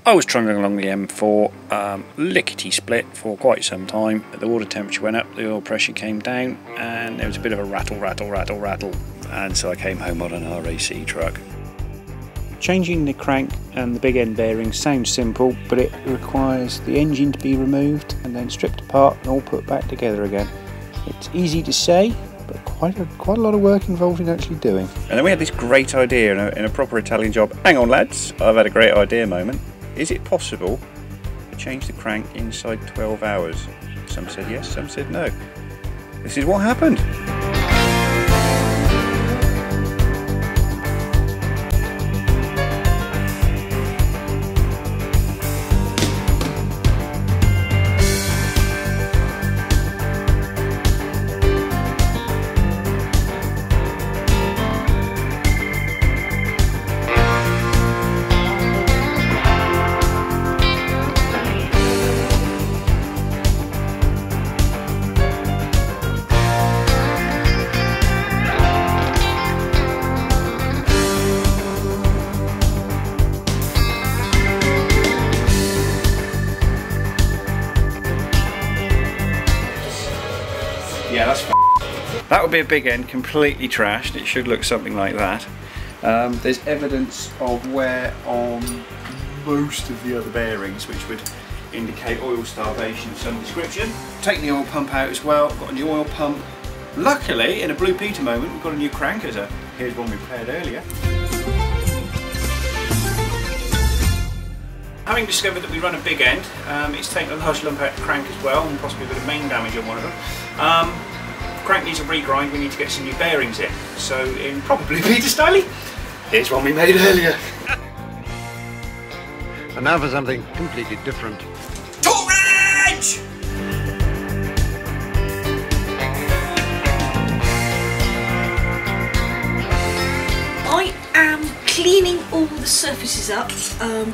I was trundling along the M4, lickety split for quite some time. The water temperature went up, the oil pressure came down, and there was a bit of a rattle, and so I came home on an RAC truck. Changing the crank and the big end bearings sounds simple, but it requires the engine to be removed and then stripped apart and all put back together again. It's easy to say, but quite a lot of work involved in actually doing. And then we had this great idea in a proper Italian job. Hang on lads, I've had a great idea moment. Is it possible to change the crank inside 12 hours? Some said yes, some said no. This is what happened. Yeah, that's that would be a big end, completely trashed. It should look something like that. There's evidence of wear on most of the other bearings, which would indicate oil starvation of some description. Taking the oil pump out as well. Got a new oil pump. Luckily, in a Blue Peter moment, we've got a new crank. Here's one we repaired earlier. Having discovered that we run a big end, it's taken a large lump out of the crank as well, and possibly a bit of main damage on one of them. Crank needs a regrind, we need to get some new bearings in. So in probably Peter style, here's one we made earlier. And now for something completely different. Torrage! I am cleaning all the surfaces up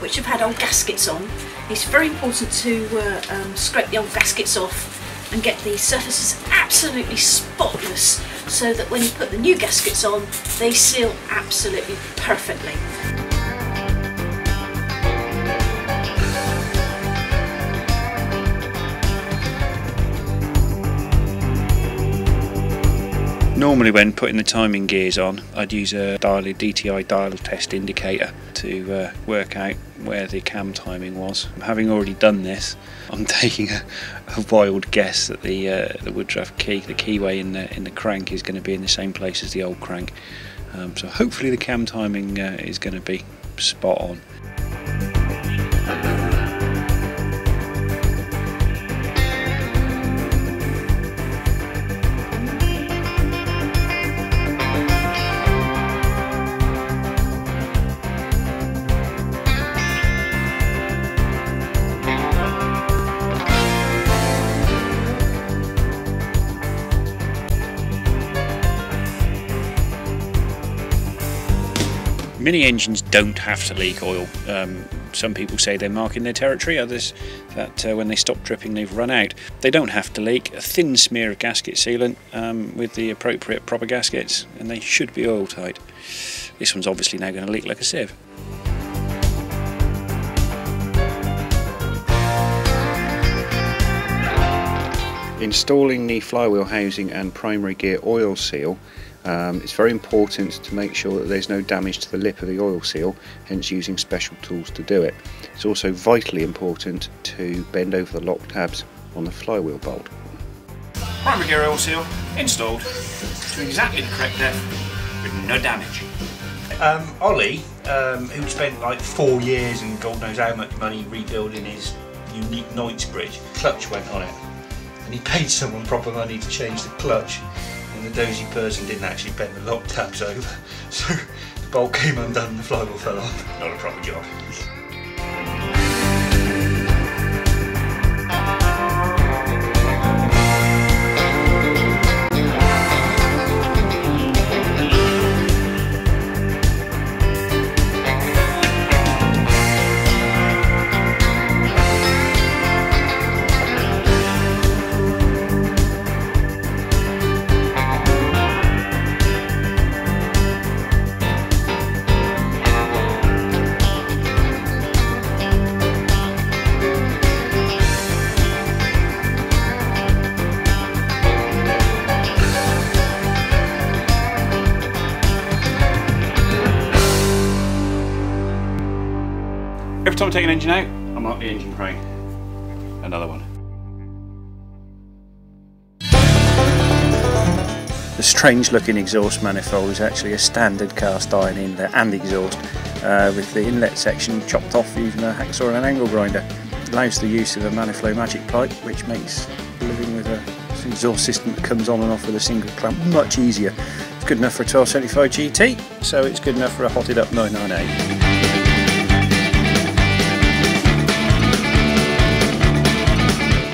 which have had old gaskets on. It's very important to scrape the old gaskets off and get the surfaces absolutely spotless so that when you put the new gaskets on, they seal absolutely perfectly. Normally when putting the timing gears on, I'd use a DTI dial test indicator to work out where the cam timing was. Having already done this, I'm taking a wild guess that the Woodruff key, the keyway in the crank, is going to be in the same place as the old crank. So hopefully the cam timing is going to be spot on. Mini engines don't have to leak oil. Some people say they're marking their territory, others that when they stop dripping they've run out. They don't have to leak. A thin smear of gasket sealant with the appropriate proper gaskets and they should be oil tight. This one's obviously now going to leak like a sieve. Installing the flywheel housing and primary gear oil seal, it's very important to make sure that there's no damage to the lip of the oil seal, hence using special tools to do it. It's also vitally important to bend over the lock tabs on the flywheel bolt. Primary gear oil seal installed to exactly the correct depth with no damage. Ollie, who spent like 4 years and God knows how much money rebuilding his unique Knightsbridge, clutch went on it. And he paid someone proper money to change the clutch, and the dozy person didn't actually bend the lock tabs over, so the bolt came undone and the flywheel fell off. Not a proper job. Every time I take an engine out, I mark the engine crane. Another one. The strange looking exhaust manifold is actually a standard cast iron inlet and exhaust with the inlet section chopped off using a hacksaw and an angle grinder. It allows the use of a Maniflow Magic pipe, which makes living with an exhaust system that comes on and off with a single clamp much easier. It's good enough for a 1275 GT, so it's good enough for a hotted up 998.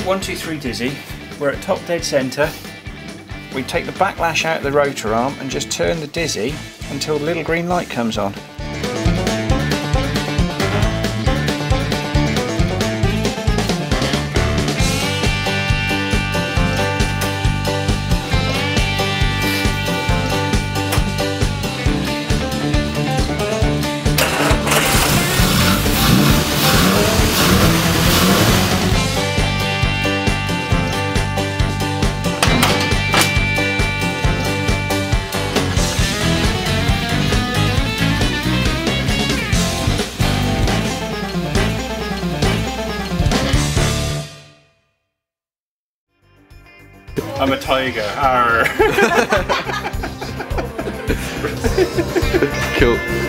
1, 2, 3 dizzy. We're at top dead centre. We take the backlash out of the rotor arm and just turn the dizzy until the little green light comes on. I'm a tiger. Arr. Cool.